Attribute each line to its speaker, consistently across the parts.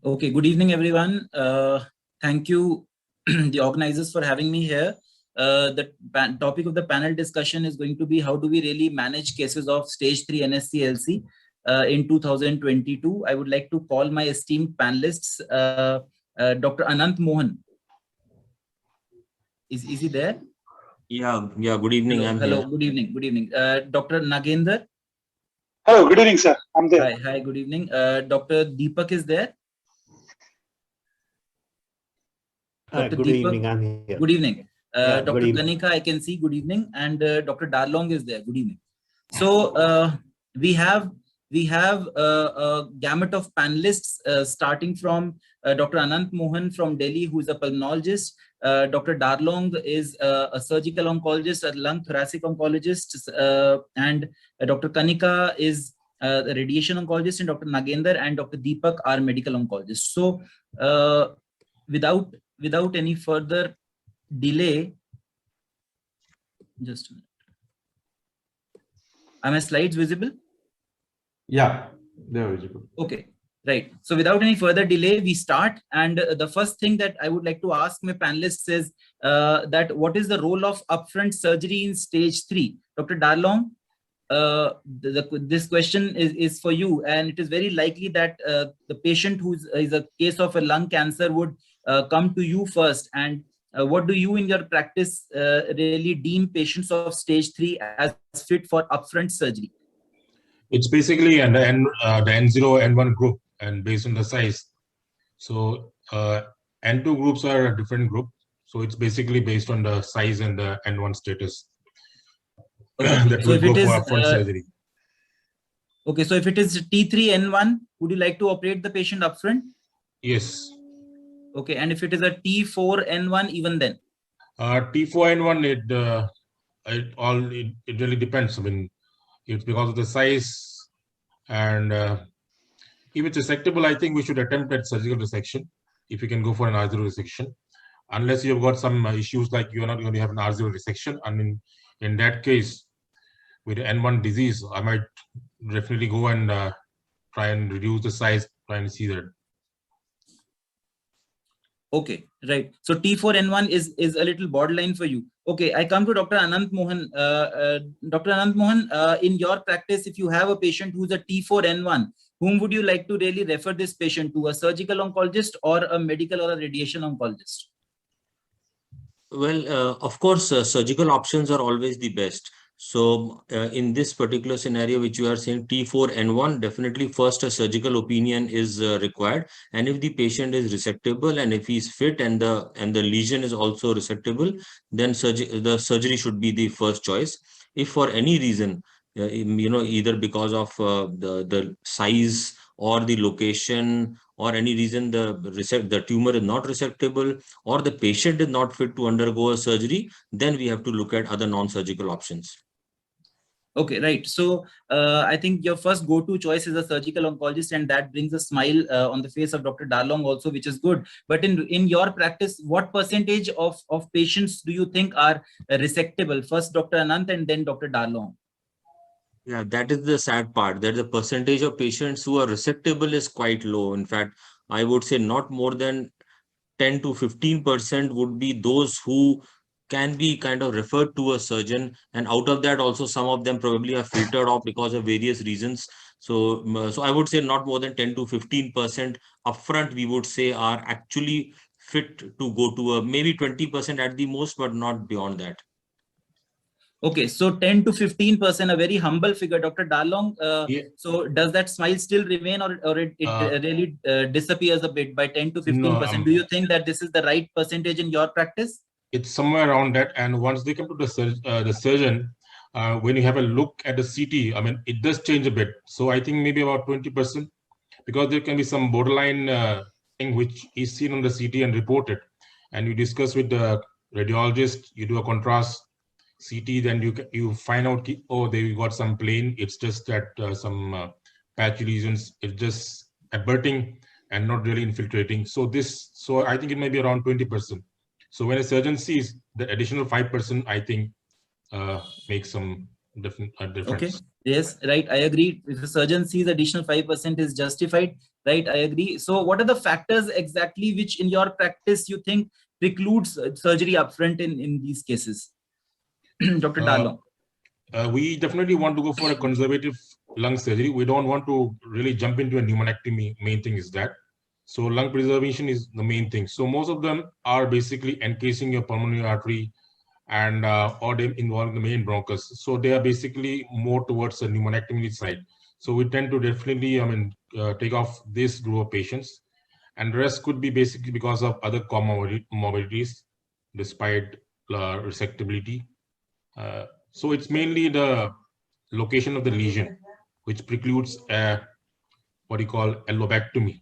Speaker 1: Okay, good evening, everyone. Thank you, the organizers, for having me here. The topic of the panel discussion is going to be how do we really manage cases of stage 3 NSCLC in 2022. I would like to call my esteemed panelists, Dr. Anant Mohan. Is he there?
Speaker 2: Yeah, good evening.
Speaker 1: Hello,
Speaker 2: here.
Speaker 1: Good evening. Dr. Nagendra.
Speaker 3: Hello, good evening, sir. I'm there.
Speaker 1: Hi, good evening. Dr. Deepak is there.
Speaker 4: Good evening, I'm here.
Speaker 1: Good evening.
Speaker 4: Yeah,
Speaker 1: Dr. Kanika, I can see, good evening. And Dr. Darlong is there, good evening. So we have a gamut of panelists starting from Dr. Anant Mohan from Delhi, who is a pulmonologist. Dr. Darlong is a surgical oncologist, a lung thoracic oncologist, and Dr. Kanika is a radiation oncologist, and Dr. Nagendra and Dr. Deepak are medical oncologists. So without any further delay, just a minute. Are my slides visible?
Speaker 5: Yeah, they're visible.
Speaker 1: Okay, right. So without any further delay, we start. And the first thing that I would like to ask my panelists is that what is the role of upfront surgery in stage 3? Dr. Darlong, this question is for you, and it is very likely that the patient who is a case of a lung cancer would come to you first. And what do you in your practice really deem patients of stage 3 as fit for upfront surgery?
Speaker 5: It's basically the N0, N1 group, and based on the size. So N2 groups are a different group. So it's basically based on the size and the N1 status. That
Speaker 1: So
Speaker 5: will go for upfront surgery.
Speaker 1: Okay, so if it is T3N1, would you like to operate the patient upfront?
Speaker 5: Yes.
Speaker 1: Okay, and if it is a T4N1, even then?
Speaker 5: T4N1, it really depends. I mean, it's because of the size, and if it's resectable, I think we should attempt at surgical resection if you can go for an R0 resection, unless you've got some issues like you're not going to have an R0 resection. I mean, in that case, with N1 disease, I might definitely go and try and reduce the size, try and see that.
Speaker 1: Okay, right. So T4N1 is a little borderline for you. Okay, I come to Dr. Anant Mohan. Dr. Anant Mohan, in your practice, if you have a patient who's a T4N1, whom would you like to really refer this patient to, a surgical oncologist or a medical or a radiation oncologist?
Speaker 2: Well, of course, surgical options are always the best. So in this particular scenario, which you are saying T4N1, definitely first a surgical opinion is required. And if the patient is resectable and if he's fit and the lesion is also resectable, then the surgery should be the first choice. If for any reason, either because of the size or the location or any reason the tumor is not resectable or the patient is not fit to undergo a surgery, then we have to look at other non-surgical options.
Speaker 1: Okay, right. So I think your first go-to choice is a surgical oncologist, and that brings a smile on the face of Dr. Darlong also, which is good. But in your practice, what percentage of patients do you think are resectable? First Dr. Anant and then Dr. Darlong.
Speaker 2: Yeah, that is the sad part, that the percentage of patients who are resectable is quite low. In fact, I would say not more than 10 to 15% would be those who can be kind of referred to a surgeon, and out of that also some of them probably are filtered off because of various reasons. So I would say not more than 10 to 15% upfront we would say are actually fit to go to a maybe 20% at the most, but not beyond that.
Speaker 1: Okay, so 10 to 15%, a very humble figure. Dr. Darlong,
Speaker 5: Yeah.
Speaker 1: So does that smile still remain, or it really disappears a bit by 10 to 15%?
Speaker 5: No,
Speaker 1: Do you think that this is the right percentage in your practice?
Speaker 5: It's somewhere around that. And once they come to the surgeon, when you have a look at the CT, I mean, it does change a bit. So I think maybe about 20%, because there can be some borderline thing which is seen on the CT and reported. And you discuss with the radiologist, you do a contrast CT, then you find out, oh, they got some plain. It's just that some patchy lesions, it's just averting and not really infiltrating. So I think it may be around 20%. So when a surgeon sees the additional 5%, I think makes some difference.
Speaker 1: Okay. Yes, right. I agree. If the surgeon sees additional 5% is justified, right? I agree. So what are the factors exactly which in your practice you think precludes surgery upfront in these cases? Dr. Darlong.
Speaker 5: We definitely want to go for a conservative lung surgery. We don't want to really jump into a pneumonectomy. Main thing is that. So lung preservation is the main thing. So most of them are basically encasing your pulmonary artery and or they involve the main bronchus. So they are basically more towards the pneumonectomy side. So we tend to definitely, take off this group of patients, and the rest could be basically because of other comorbidities, despite resectability. So it's mainly the location of the lesion which precludes what you call a lobectomy.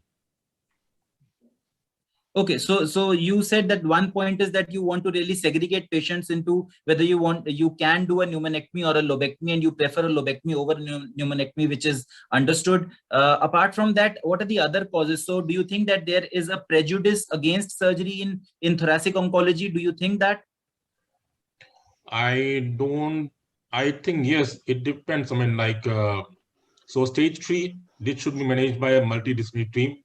Speaker 1: Okay, so you said that one point is that you want to really segregate patients into whether you can do a pneumonectomy or a lobectomy, and you prefer a lobectomy over pneumonectomy, which is understood. Apart from that, what are the other causes? So do you think that there is a prejudice against surgery in thoracic oncology? Do you think that?
Speaker 5: I think yes, it depends. So stage 3, this should be managed by a multidisciplinary team.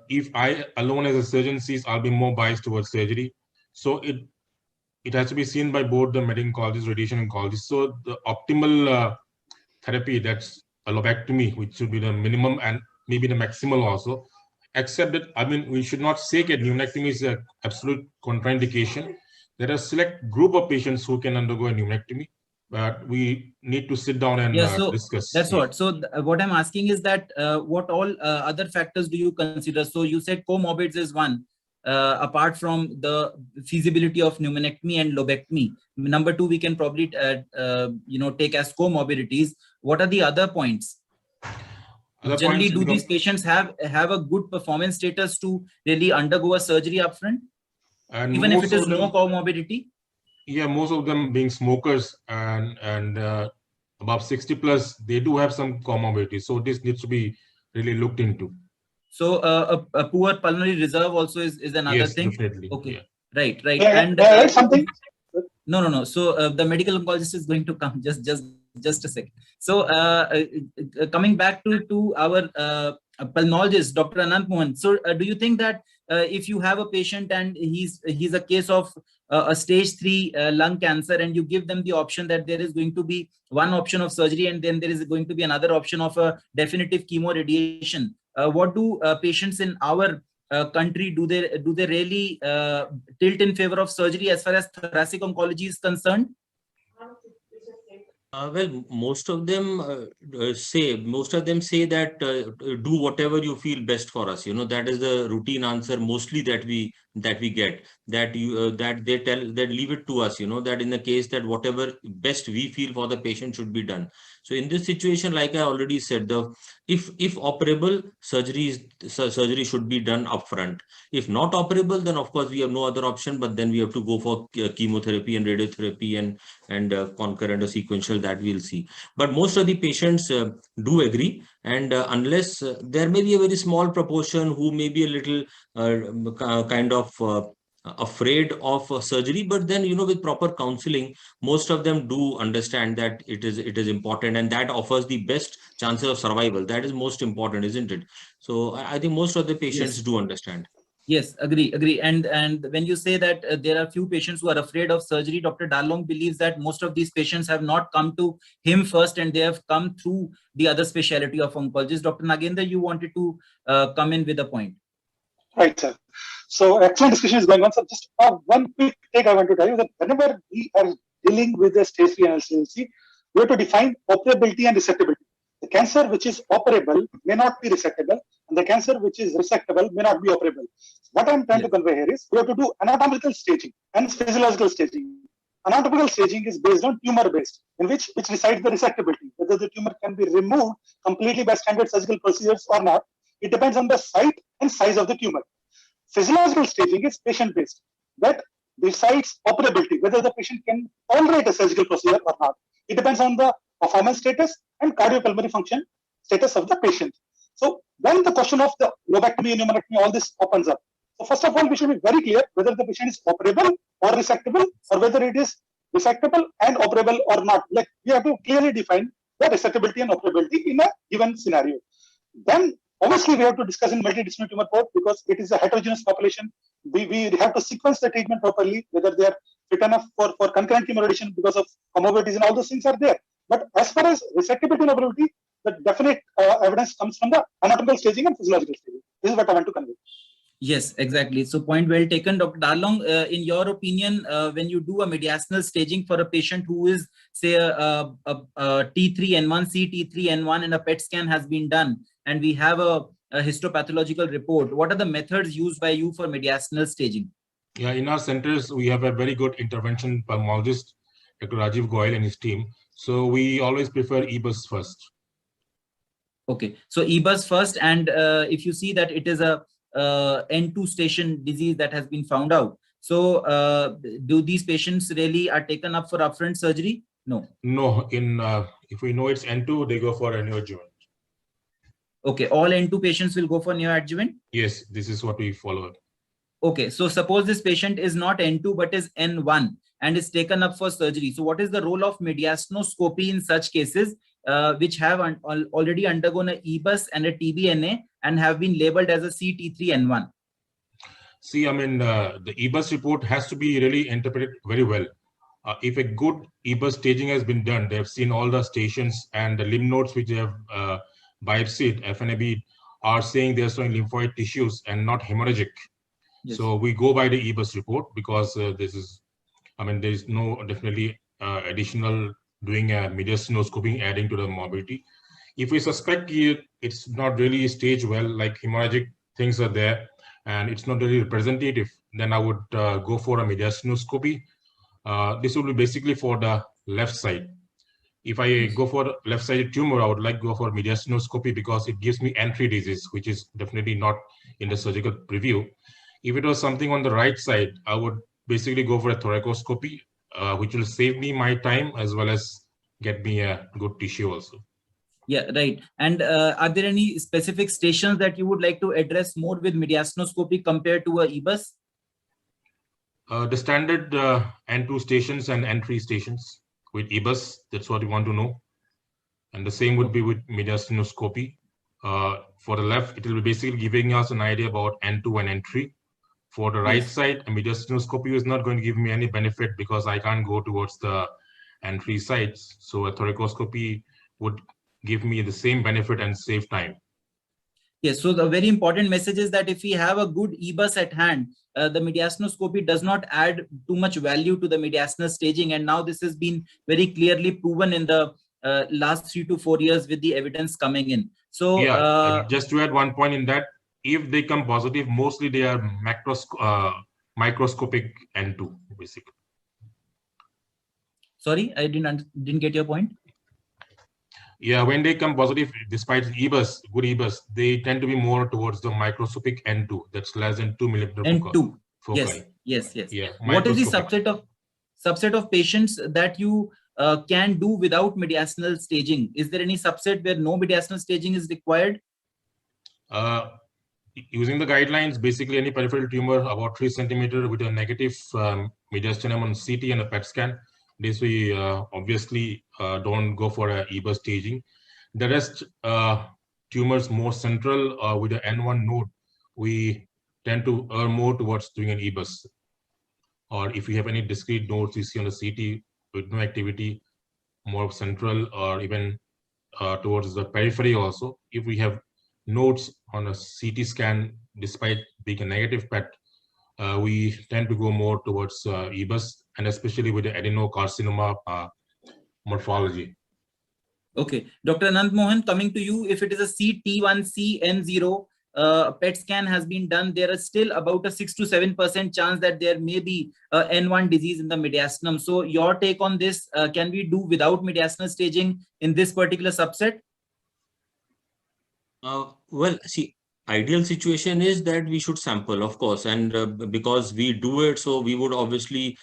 Speaker 5: If I alone as a surgeon sees, I'll be more biased towards surgery. So it has to be seen by both the medical oncologists, radiation oncologists. So the optimal therapy, that's a lobectomy, which should be the minimum and maybe the maximal also. Except that, we should not say that pneumonectomy is an absolute contraindication. There are a select group of patients who can undergo a pneumonectomy, but we need to sit down and discuss.
Speaker 1: That's what. So what I'm asking is that what all other factors do you consider? So you said comorbids is one, apart from the feasibility of pneumonectomy and lobectomy. Number 2, we can probably take as comorbidities. What are the other points? Generally, do these patients have a good performance status to really undergo a surgery upfront, even if it is no comorbidity?
Speaker 5: Yeah, most of them being smokers and above 60 plus, they do have some comorbidity. So this needs to be really looked into.
Speaker 1: So a poor pulmonary reserve also is another thing.
Speaker 5: Definitely.
Speaker 1: Okay,
Speaker 5: yeah.
Speaker 1: Right.
Speaker 3: And something.
Speaker 1: No. So the medical oncologist is going to come. Just a second. So coming back to our pulmonologist, Dr. Anant Mohan. So do you think that if you have a patient and he's a case of a stage 3 lung cancer, and you give them the option that there is going to be one option of surgery and then there is going to be another option of a definitive chemo radiation, what do patients in our country, do they really tilt in favor of surgery as far as thoracic oncology is concerned?
Speaker 2: Well, most of them say that do whatever you feel best for us. That is the routine answer mostly that we get, that they leave it to us. That in the case that whatever best we feel for the patient should be done. So in this situation, like I already said, if operable, surgery should be done upfront. If not operable, then of course we have no other option, but then we have to go for chemotherapy and radiotherapy and concurrent or sequential, that we'll see. But most of the patients do agree, and unless there may be a very small proportion who may be a little kind of afraid of surgery, but then with proper counseling, most of them do understand that it is important, and that offers the best chances of survival. That is most important, isn't it? So I think most of the patients do understand.
Speaker 1: Yes, agree. And when you say that there are few patients who are afraid of surgery, Dr. Darlong believes that most of these patients have not come to him first, and they have come through the other specialty of oncologist. Dr. Nagendra, you wanted to come in with a point.
Speaker 3: Right, sir. So excellent discussion is going on. So just one quick take I want to tell you that whenever we are dealing with the stage 3 NSCLC, we have to define operability and resectability. The cancer which is operable may not be resectable, and the cancer which is resectable may not be operable. What I'm trying to convey here is we have to do anatomical staging and physiological staging. Anatomical staging is based on tumor-based, in which decides the resectability, whether the tumor can be removed completely by standard surgical procedures or not. It depends on the site and size of the tumor. Physiological staging is patient-based, that decides operability, whether the patient can tolerate a surgical procedure or not. It depends on the performance status and cardiopulmonary function status of the patient. So when the question of the lobectomy, pneumonectomy, all this opens up. So first of all, we should be very clear whether the patient is operable or resectable, or whether it is resectable and operable or not. Like we have to clearly define the resectability and operability in a given scenario. Then obviously we have to discuss in multidisciplinary tumor cohort because it is a heterogeneous population. We have to sequence the treatment properly, whether they are fit enough for concurrent chemoradiation because of comorbidities and all those things are there. But as far as resectability and operability, the definite evidence comes from the anatomical staging and physiological staging. This is what I want to convey.
Speaker 1: Yes, exactly. So point well taken, Dr. Darlong. In your opinion, when you do a mediastinal staging for a patient who is, say, a T3N1C, T3N1, and a PET scan has been done, and we have a histopathological report, what are the methods used by you for mediastinal staging?
Speaker 5: Yeah, in our centers, we have a very good intervention pulmonologist, Dr. Rajiv Goyal and his team. So we always prefer EBUS first. Okay, so EBUS first, and if you see that it is a N2 station disease that has been found out, so do these patients really are taken up for upfront surgery? No. No, if we know it's N2, they go for a neoadjuvant. Okay, all N2 patients will go for neoadjuvant? Yes, this is what we follow. Okay, so suppose this patient is not N2 but is N1 and is taken up for surgery. So what is the role of mediastinoscopy in such cases which have already undergone a EBUS and a TBNA and have been labeled as a CT3N1? See, I mean, the EBUS report has to be really interpreted very well. If a good EBUS staging has been done, they have seen all the stations and the lymph nodes which they have biopsied, FNAB, are saying they're showing lymphoid tissues and not hemorrhagic. Yes. So we go by the EBUS report because this is, I mean, there is no definitely additional doing a mediastinoscopy adding to the morbidity. If we suspect it's not really staged well, like hemorrhagic things are there, and it's not really representative, then I would go for a mediastinoscopy. This will be basically for the left side. If I go for left-sided tumor, I would like to go for mediastinoscopy because it gives me entry disease, which is definitely not in the surgical preview. If it was something on the right side, I would basically go for a thoracoscopy, which will save me my time as well as get me a good tissue also. Yeah, right. And are there any specific stations that you would like to address more with mediastinoscopy compared to a EBUS? The standard N2 stations and N3 stations with EBUS, that's what you want to know. And the same would be with mediastinoscopy. For the left, it will be basically giving us an idea about N2 and N3. For the right side, a mediastinoscopy is not going to give me any benefit because I can't go towards the N3 sites. So a thoracoscopy would give me the same benefit and save time. Yes, so the very important message is that if we have a good EBUS at hand, the mediastinoscopy does not add too much value to the mediastinal staging. And now this has been very clearly proven in the last 3 to 4 years with the evidence coming in. So yeah, just to add one point in that, if they come positive, mostly they are microscopic N2, basically. Sorry, I didn't get your point. Yeah, when they come positive, despite EBUS, good EBUS, they tend to be more towards the microscopic N2. That's less than 2 millimeter N2. Foci. Yes. Yeah, what is the subset of patients that you can do without mediastinal staging? Is there any subset where no mediastinal staging is required? Using the guidelines, basically any peripheral tumor about 3 centimeter with a negative mediastinum on CT and a PET scan. This we obviously don't go for a EBUS staging. The rest tumors more central with the N1 node, we tend to err more towards doing an EBUS. Or if you have any discrete nodes you see on the CT with no activity, more central or even towards the periphery also. If we have nodes on a CT scan, despite being a negative PET, we tend to go more towards EBUS, and especially with the adenocarcinoma morphology. Okay, Dr. Anant Mohan, coming to you, if it is a CT1CN0 PET scan has been done, there is still about a 6 to 7% chance that there may be N1 disease in the mediastinum. So your take on this, can we do without mediastinal staging in this particular subset?
Speaker 2: Well, see, ideal situation is that we should sample, of course, and because we do it, so we would obviously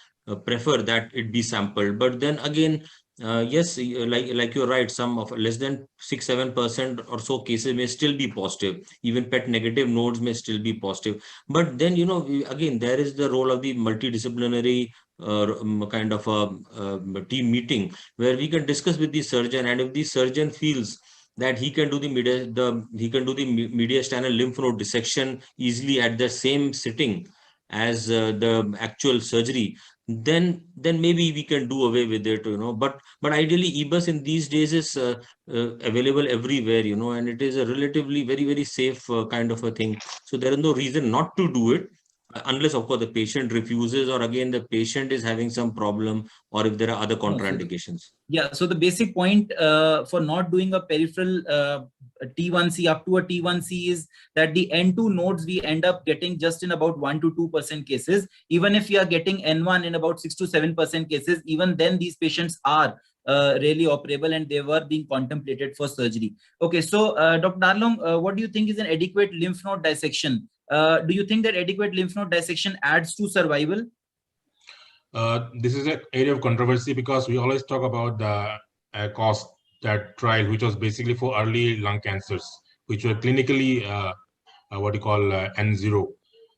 Speaker 2: prefer that it be sampled. But then again, yes, like you're right, some of less than 6-7% or so cases may still be positive. Even PET negative nodes may still be positive. But then, again, there is the role of the multidisciplinary kind of a team meeting where we can discuss with the surgeon, and if the surgeon feels that he can do the mediastinal lymph node dissection easily at the same sitting as the actual surgery, then maybe we can do away with it, but ideally EBUS in these days is available everywhere, and it is a relatively very, very safe kind of a thing. So there is no reason not to do it, unless of course the patient refuses, or again the patient is having some problem, or if there are other contraindications.
Speaker 1: Yeah, so the basic point for not doing a peripheral T1C up to a T1C is that the N2 nodes we end up getting just in about 1 to 2% cases. Even if we are getting N1 in about 6 to 7% cases, even then these patients are really operable and they were being contemplated for surgery. Okay, so Dr. Darlong, what do you think is an adequate lymph node dissection? Do you think that adequate lymph node dissection adds to survival?
Speaker 5: This is an area of controversy because we always talk about the cost that trial, which was basically for early lung cancers, which were clinically what you call N0,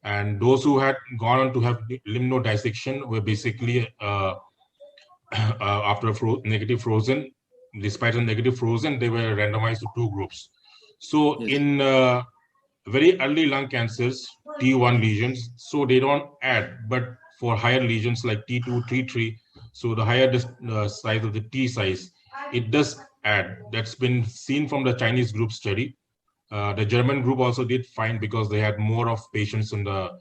Speaker 5: and those who had gone on to have lymph node dissection were basically after negative frozen. Despite a negative frozen, they were randomized to 2 groups. So yes, in very early lung cancers, T1 lesions, so they don't add, but for higher lesions like T2, T3, so the higher size of the T size, it does add. That's been seen from the Chinese group study. The German group also did fine because they had more of patients in the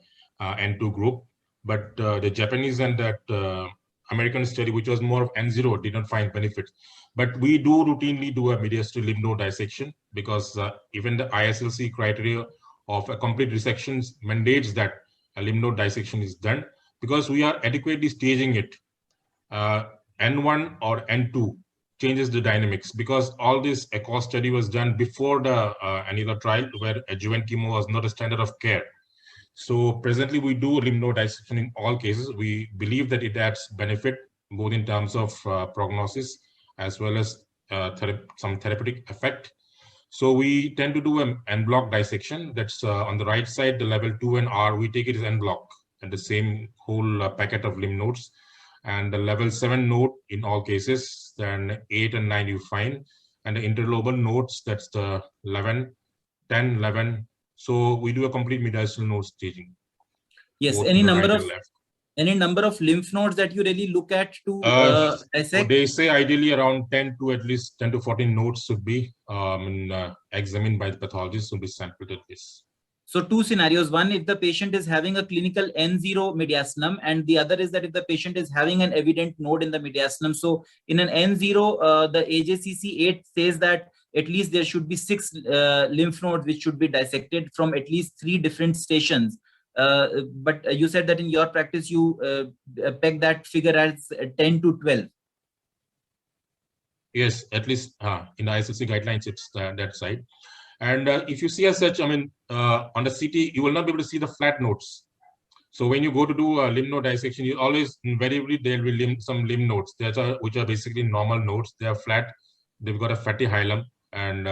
Speaker 5: N2 group, but the Japanese and that American study, which was more of N0, did not find benefits. But we do routinely do a mediastinal lymph node dissection because even the ISLC criteria of a complete resection mandates that a lymph node dissection is done, because we are adequately staging it. N1 or N2 changes the dynamics, because all this ECHO study was done before the another trial where adjuvant chemo was not a standard of care. So presently we do lymph node dissection in all cases. We believe that it adds benefit both in terms of prognosis as well as some therapeutic effect. So we tend to do an en bloc dissection. That's on the right side, the level 2 and R, we take it as en bloc and the same whole packet of lymph nodes. And the level 7 node in all cases, then 8 and 9 you find. And the interlobal nodes, that's the 11, 10, 11. So we do a complete mediastinal node staging.
Speaker 1: Yes, any number of lymph nodes that you really look at to dissect?
Speaker 5: They say ideally around 10 to at least 10 to 14 nodes should be examined by the pathologist, should be sampled at least.
Speaker 1: So 2 scenarios. One, if the patient is having a clinical N0 mediastinum, and the other is that if the patient is having an evident node in the mediastinum. So in an N0, the AJCC 8 says that at least there should be 6 lymph nodes which should be dissected from at least 3 different stations. But you said that in your practice, you peg that figure as 10 to 12.
Speaker 5: Yes, at least in the ISLC guidelines, it's that side. And if you see as such, I mean, on the CT, you will not be able to see the flat nodes. So when you go to do a lymph node dissection, you always invariably there will be some lymph nodes which are basically normal nodes. They are flat. They've got a fatty hilum, and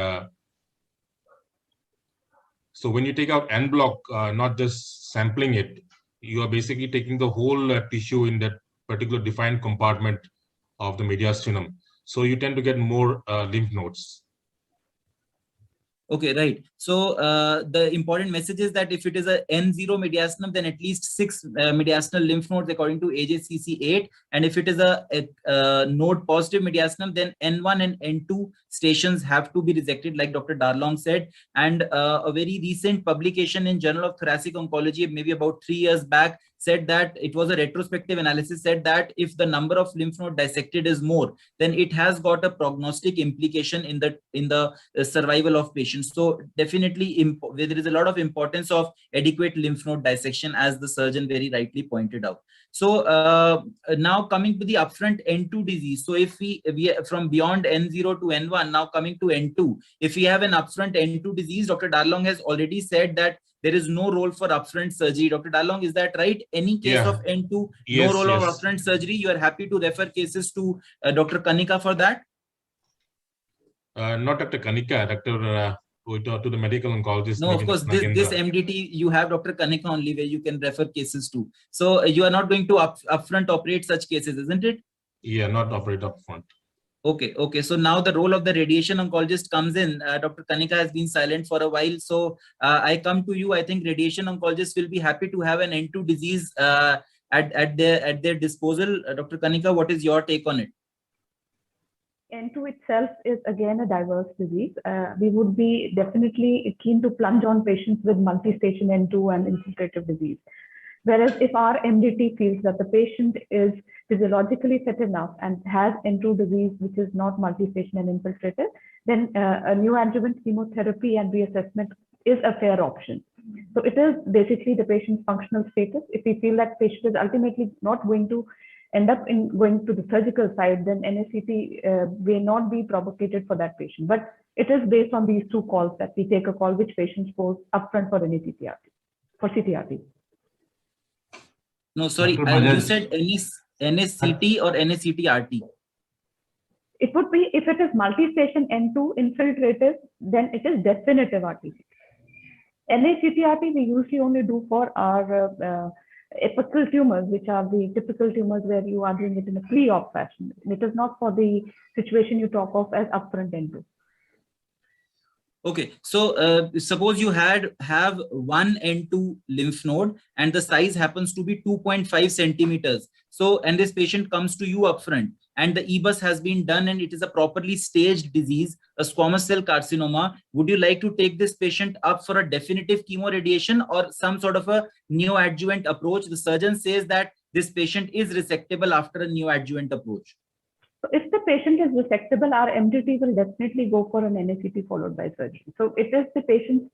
Speaker 5: so when you take out en bloc, not just sampling it, you are basically taking the whole tissue in that particular defined compartment of the mediastinum. So you tend to get more lymph nodes.
Speaker 1: Okay, right. So the important message is that if it is a N0 mediastinum, then at least 6 mediastinal lymph nodes according to AJCC 8. And if it is a node positive mediastinum, then N1 and N2 stations have to be resected, like Dr. Darlong said. And a very recent publication in Journal of Thoracic Oncology, maybe about 3 years back, said that it was a retrospective analysis, said that if the number of lymph node dissected is more, then it has got a prognostic implication in the survival of patients. So definitely there is a lot of importance of adequate lymph node dissection, as the surgeon very rightly pointed out. So now coming to the upfront N2 disease. So if we from beyond N0 to N1, now coming to N2, if we have an upfront N2 disease, Dr. Darlong has already said that there is no role for upfront surgery. Dr. Darlong, is that right? Any case of N2,
Speaker 5: yes,
Speaker 1: no role of upfront surgery? You are happy to refer cases to Dr. Kanika for that?
Speaker 5: Not Dr. Kanika, Dr. to the medical oncologist.
Speaker 1: No, of course, this MDT, you have Dr. Kanika only where you can refer cases to. So you are not going to upfront operate such cases, isn't it?
Speaker 5: Yeah, not operate upfront.
Speaker 1: Okay, okay. So now the role of the radiation oncologist comes in. Dr. Kanika has been silent for a while. So I come to you. I think radiation oncologists will be happy to have an N2 disease at their disposal. Dr. Kanika, what is your take on it?
Speaker 6: N2 itself is again a diverse disease. We would be definitely keen to plunge on patients with multi-stage N2 and infiltrative disease. Whereas if our MDT feels that the patient is physiologically fit enough and has N2 disease, which is not multi-stage and infiltrative, then a neoadjuvant chemotherapy and reassessment is a fair option. So it is basically the patient's functional status. If we feel that patient is ultimately not going to end up in going to the surgical side, then NSCT may not be propagated for that patient. But it is based on these two calls that we take a call which patients goes upfront for NCTRT, for CTRT.
Speaker 1: No, sorry, you said NSCT or NSCTRT?
Speaker 6: It would be, if it is multi-station N2 infiltrative, then it is definitive RTCT. NSCTRT we usually only do for our apical tumors, which are the typical tumors where you are doing it in a pre-op fashion. It is not for the situation you talk of as upfront N2.
Speaker 1: Okay, so suppose you have one N2 lymph node and the size happens to be 2.5 centimeters. So, and this patient comes to you upfront and the EBUS has been done and it is a properly staged disease, a squamous cell carcinoma. Would you like to take this patient up for a definitive chemoradiation or some sort of a neoadjuvant approach? The surgeon says that this patient is resectable after a neoadjuvant approach.
Speaker 6: So if the patient is resectable, our MDT will definitely go for an NSCT followed by surgery. So it is the patient's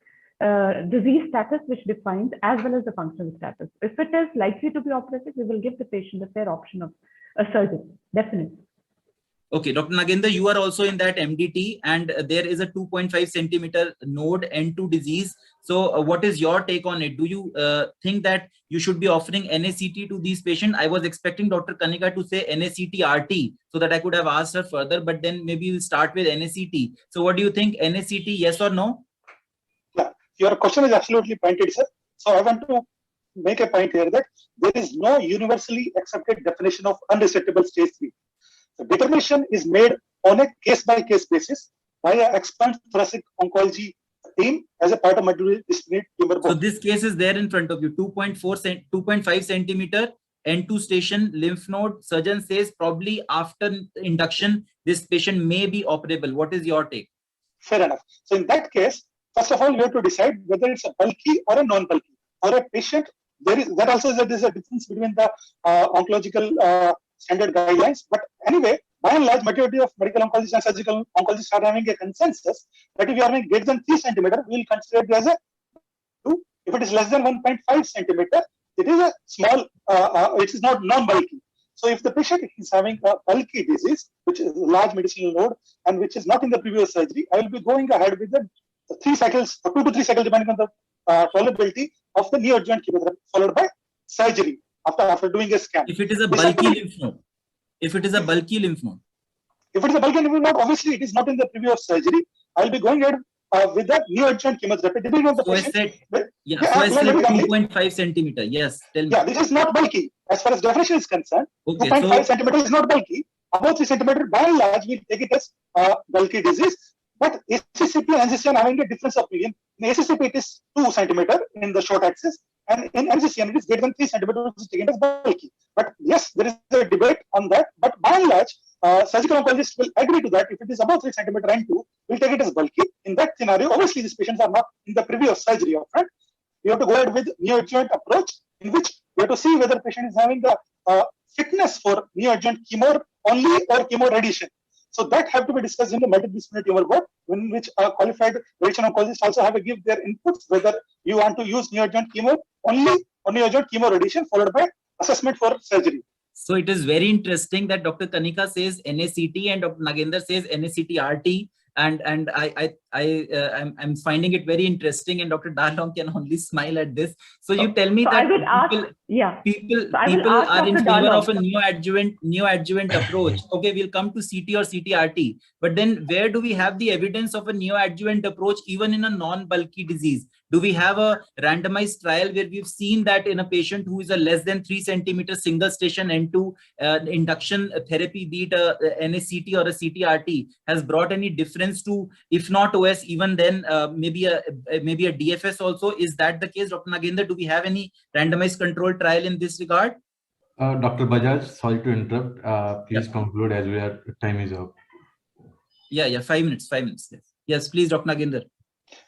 Speaker 6: disease status which defines as well as the functional status. If it is likely to be operated, we will give the patient a fair option of a surgery, definitely.
Speaker 1: Okay, Dr. Nagendra, you are also in that MDT and there is a 2.5 centimeter node N2 disease. So what is your take on it? Do you think that you should be offering NSCT to these patients? I was expecting Dr. Kanika to say NSCT-RT so that I could have asked her further, but then maybe we'll start with NSCT. So what do you think? NSCT, yes or no?
Speaker 3: Yeah, your question is absolutely pointed, sir. So I want to make a point here that there is no universally accepted definition of unresectable stage 3. The determination is made on a case-by-case basis by an expert thoracic oncology team as a part of multidisciplinary tumor board.
Speaker 1: So this case is there in front of you, 2.5 centimeter N2 station lymph node. Surgeon says probably after induction, this patient may be operable. What is your take?
Speaker 3: Fair enough. So in that case, first of all, you have to decide whether it's a bulky or a non-bulky. For a patient, there is a difference between the oncological standard guidelines. But anyway, by and large, majority of medical oncologists and surgical oncologists are having a consensus that if you are having greater than 3 centimeter, we will consider it as a 2. If it is less than 1.5 centimeter, it is a small, it is not non-bulky. So if the patient is having a bulky disease, which is a large medicinal node and which is not in the previous surgery, I will be going ahead with the 3 cycles or 2 to 3 cycles depending on the tolerability of the neoadjuvant chemotherapy followed by surgery after doing a scan.
Speaker 1: If it is a bulky lymph node, if it is a bulky lymph node,
Speaker 3: obviously it is not in the previous surgery. I will be going ahead with the neoadjuvant chemotherapy depending on the patient.
Speaker 1: I said 2.5 centimeter. Yes, tell me.
Speaker 3: Yeah, this is not bulky as far as definition is concerned.
Speaker 1: Okay,
Speaker 3: 2.5 centimeter is not bulky. Above 3 centimeter, by and large, we take it as bulky disease. But ACCP and NCCN having a difference of opinion. In ACCP, it is 2 centimeter in the short axis, and in NCCN, it is greater than 3 centimeter, which is taken as bulky. But yes, there is a debate on that. But by and large, surgical oncologists will agree to that. If it is above 3 centimeter and 2, we'll take it as bulky. In that scenario, obviously, these patients are not in the previous surgery upfront. We have to go ahead with neoadjuvant approach, in which we have to see whether the patient is having the fitness for neoadjuvant chemo only or chemo radiation. So that have to be discussed in the multidisciplinary tumor board, in which qualified radiation oncologists also have to give their inputs whether you want to use neoadjuvant chemo only or neoadjuvant chemo radiation followed by assessment for surgery.
Speaker 1: So it is very interesting that Dr. Kanika says NSCT and Dr. Nagendra says NSCT-RT. and I'm finding it very interesting, and Dr. Darlong can only smile at this. So you tell me that people are in favor of a neoadjuvant approach. Okay, we'll come to CT or CT-RT, but then where do we have the evidence of a neoadjuvant approach even in a non-bulky disease? Do we have a randomized trial where we've seen that in a patient who is a less than 3 centimeter single station N2 induction therapy, be it a NSCT or a CT-RT, has brought any difference to, if not OS, even then maybe a DFS also? Is that the case, Dr. Nagendra? Do we have any randomized controlled trial in this regard?
Speaker 4: Dr. Bajaj, sorry to interrupt. Please conclude as time is up.
Speaker 1: Yeah, 5 minutes. Yes, please, Dr. Nagendra.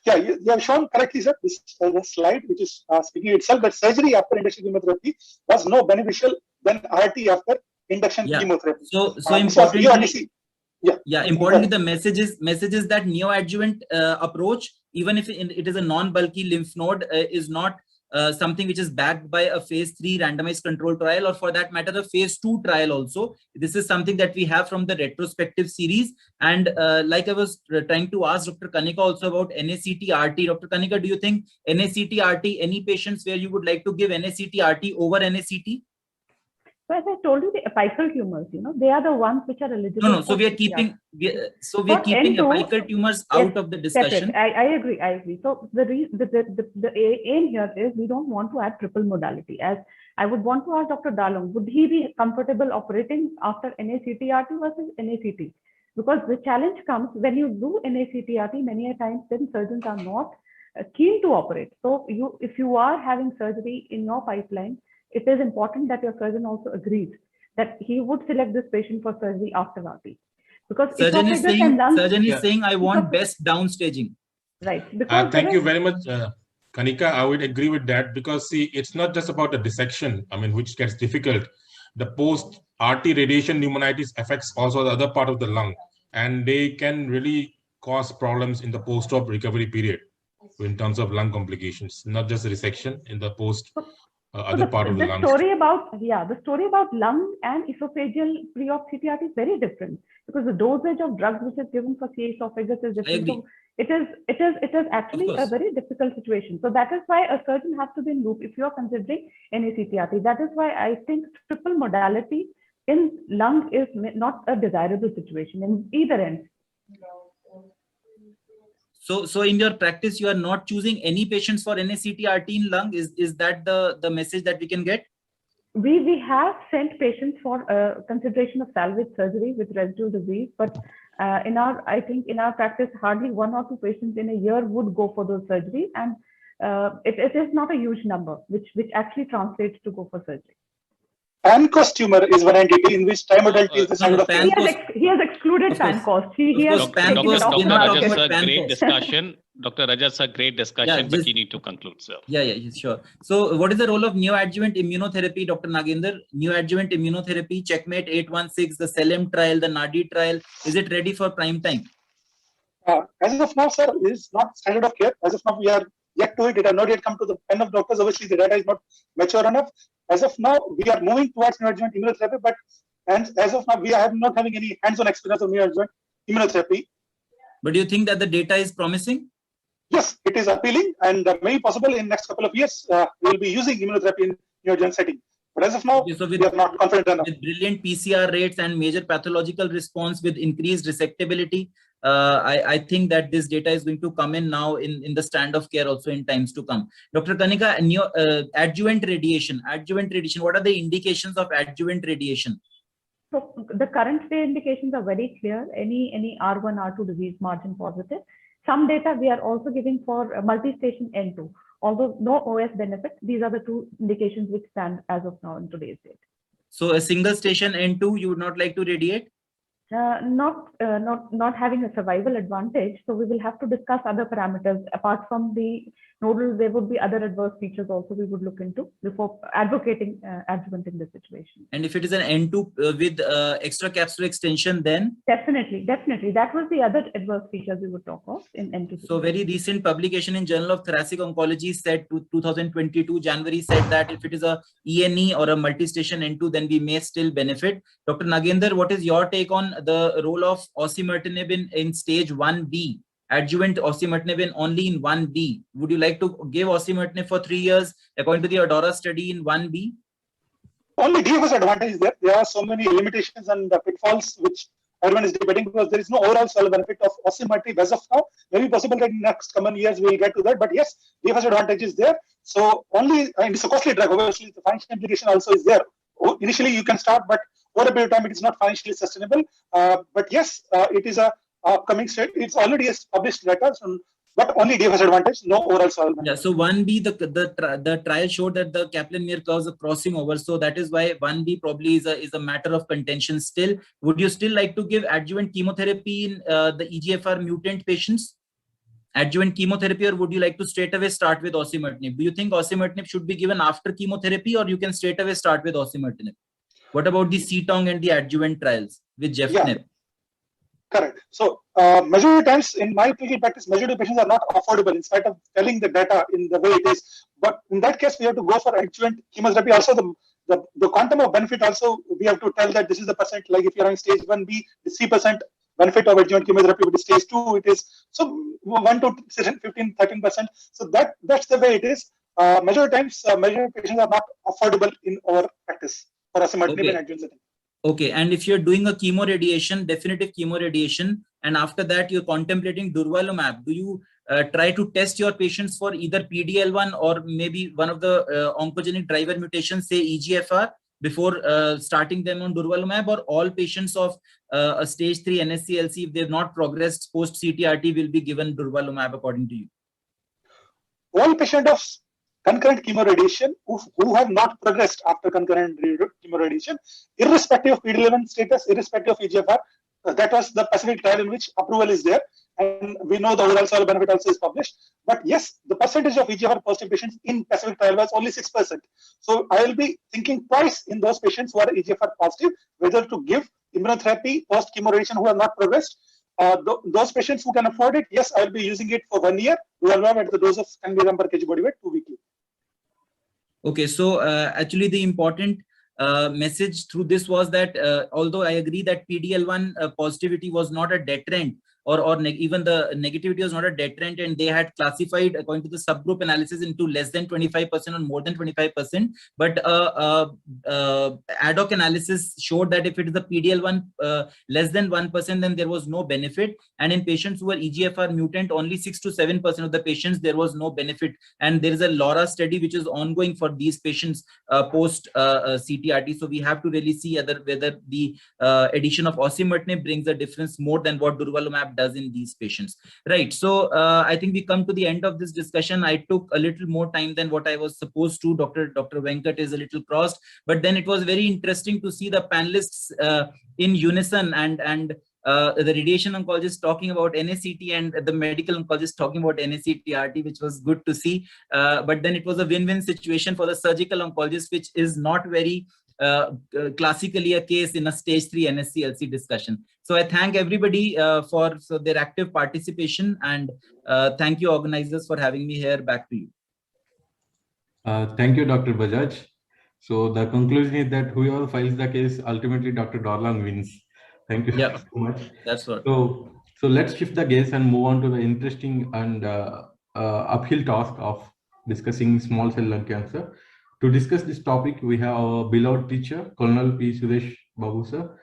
Speaker 3: Yeah, you have shown correctly, sir. This the slide which is speaking itself that surgery after induction chemotherapy was no beneficial than RT after induction chemotherapy.
Speaker 1: So importantly, importantly, the message is that neoadjuvant approach, even if it is a non-bulky lymph node, is not something which is backed by a phase 3 randomized control trial, or for that matter a phase 2 trial also. This is something that we have from the retrospective series. And like I was trying to ask Dr. Kanika also about NSCT-RT. Dr. Kanika, do you think NSCT-RT, any patients where you would like to give NSCT-RT over NSCT?
Speaker 6: So as I told you, the apical tumors, they are the ones which are eligible.
Speaker 1: No. So we are keeping apical tumors out of the discussion.
Speaker 6: I agree. So the aim here is we don't want to add triple modality. As I would want to ask Dr. Darlong, would he be comfortable operating after NACT-RT versus NACT? Because the challenge comes when you do NACT-RT, many a times then surgeons are not keen to operate. So if you are having surgery in your pipeline, it is important that your surgeon also agrees that he would select this patient for surgery after RT. Because
Speaker 1: surgeon is saying I want best downstaging.
Speaker 6: Right.
Speaker 5: Thank you very much, Kanika. I would agree with that, because see, it's not just about the dissection, which gets difficult. The post-RT radiation pneumonitis affects also the other part of the lung, and they can really cause problems in the post-op recovery period in terms of lung complications, not just the resection in the post other part of the lung.
Speaker 6: The story about lung and esophageal pre-op CT-RT is very different, because the dosage of drugs which is given for esophagus is different. So it is actually a very difficult situation. So that is why a surgeon has to be in loop if you are considering NACT-RT. That is why I think triple modality in lung is not a desirable situation in either end.
Speaker 1: So in your practice, you are not choosing any patients for NACT-RT in lung. Is that the message that we can get?
Speaker 6: We have sent patients for consideration of salvage surgery with residual disease, but in our practice, hardly 1 or 2 patients in a year would go for those surgeries, and it is not a huge number, which actually translates to go for surgery.
Speaker 3: Pancreas tumor is one entity in which trimodality is the standard of care.
Speaker 6: He has excluded Pancreas.
Speaker 7: Dr. Rajat's a great discussion. Dr. Rajat's a great discussion, but you need to conclude, sir.
Speaker 1: Yeah, sure. So what is the role of neoadjuvant immunotherapy, Dr. Nagendra? Neoadjuvant immunotherapy, Checkmate 816, the SELEM trial, the NADI trial, is it ready for prime time?
Speaker 3: As of now, sir, it is not standard of care. As of now, we are yet to it. It has not yet come to the pen of doctors. Obviously, the data is not mature enough. As of now, we are moving towards neoadjuvant immunotherapy, but as of now, we are not having any hands-on experience of neoadjuvant immunotherapy.
Speaker 1: But do you think that the data is promising?
Speaker 3: Yes, it is appealing, and maybe possible in next couple of years, we will be using immunotherapy in neoadjuvant setting. But as of now, we are not confident enough.
Speaker 1: With brilliant PCR rates and major pathological response with increased resectability, I think that this data is going to come in now in the standard of care also in times to come. Dr. Kanika, adjuvant radiation, what are the indications of adjuvant radiation?
Speaker 6: So the current day indications are very clear. Any R1, R2 disease margin positive. Some data we are also giving for multi-station N2. Although no OS benefit, these are the 2 indications which stand as of now in today's date.
Speaker 1: So a single station N2, you would not like to radiate?
Speaker 6: Not having a survival advantage. So we will have to discuss other parameters apart from the nodal. There would be other adverse features also we would look into before advocating adjuvant in this situation.
Speaker 1: And if it is an N2 with extracapsular extension, then
Speaker 6: definitely that was the other adverse features we would talk of in N2.
Speaker 1: So very recent publication in Journal of Thoracic Oncology said 2022 January said that if it is a ENE or a multi-station N2, then we may still benefit. Dr. Nagendra, what is your take on the role of osimertinib in stage 1B, adjuvant osimertinib only in 1B. Would you like to give osimertinib for 3 years according to the ADAURA study in 1B?
Speaker 3: Only DFS advantage is there. There are so many limitations and pitfalls which everyone is debating, because there is no overall survival benefit of osimertinib as of now. Maybe possible that in next coming years we will get to that. But yes, DFS advantage is there. So only, and it's a costly drug. Obviously, the financial implication also is there. Initially, you can start, but over a period of time, it is not financially sustainable. But yes, it is a upcoming state. It's already a published data. So, but only DFS advantage, no overall survival.
Speaker 1: Yeah, so 1B, the trial showed that the Kaplan-Meier curves are crossing over. So that is why 1B probably is a matter of contention still. Would you still like to give adjuvant chemotherapy in the EGFR mutant patients? Adjuvant chemotherapy, or would you like to straight away start with osimertinib? Do you think osimertinib should be given after chemotherapy, or you can straight away start with osimertinib? What about the CTONG and the adjuvant trials with Jefnib?
Speaker 3: Yeah. Correct. So, majority times in my clinical practice, majority of patients are not affordable in spite of telling the data in the way it is. But in that case, we have to go for adjuvant chemotherapy. Also, the quantum of benefit also, we have to tell that this is the percent, like if you're in stage 1B, the 3% benefit of adjuvant chemotherapy, with stage 2, it is so 1 to 15, 13%. So that's the way it is. Majority times, majority patients are not affordable in our practice for osimertinib and adjuvant setting.
Speaker 1: Okay, and if you're doing a chemoradiation, definitive chemoradiation, and after that you're contemplating durvalumab, do you try to test your patients for either PDL1 or maybe one of the oncogenic driver mutations, say EGFR, before starting them on durvalumab, or all patients of a stage 3 NSCLC, if they've not progressed post CTRT, will be given durvalumab according to you?
Speaker 3: All patients of concurrent chemoradiation who have not progressed after concurrent chemoradiation, irrespective of PD-11 status, irrespective of EGFR, that was the Pacific trial in which approval is there, and we know the overall survival benefit also is published. But yes, the percentage of EGFR positive patients in Pacific trial was only 6%. So I will be thinking twice in those patients who are EGFR positive, whether to give immunotherapy post chemoradiation who have not progressed. Those patients who can afford it, yes, I will be using it for 1 year. We will have at the dose of 10 mg per kg body weight 2 weekly.
Speaker 1: Okay, so actually the important message through this was that although I agree that PDL1 positivity was not a deterrent, or even the negativity was not a deterrent, and they had classified according to the subgroup analysis into less than 25% or more than 25%. But ad hoc analysis showed that if it is a PDL1 less than 1%, then there was no benefit. And in patients who were EGFR mutant, only 6 to 7% of the patients, there was no benefit. And there is a LAURA study which is ongoing for these patients post CTRT. So we have to really see whether the addition of osimertinib brings a difference more than what durvalumab does in these patients, right? So I think we come to the end of this discussion. I took a little more time than what I was supposed to. Dr. Venkat is a little crossed, but then it was very interesting to see the panelists in unison, and the radiation oncologist talking about NACT and the medical oncologist talking about NACT-RT, which was good to see. But then it was a win-win situation for the surgical oncologist, which is not very classically a case in a stage 3 NSCLC discussion. So I thank everybody for their active participation, and thank you organizers for having me here. Back to you.
Speaker 4: Thank you, Dr. Bajaj. So the conclusion is that whoever files the case, ultimately Dr. Darlang wins. Thank you so much.
Speaker 1: That's what.
Speaker 4: So let's shift the gaze and move on to the interesting and uphill task of discussing small cell lung cancer. To discuss this topic, we have our beloved teacher, Colonel P. Suresh Babu sir.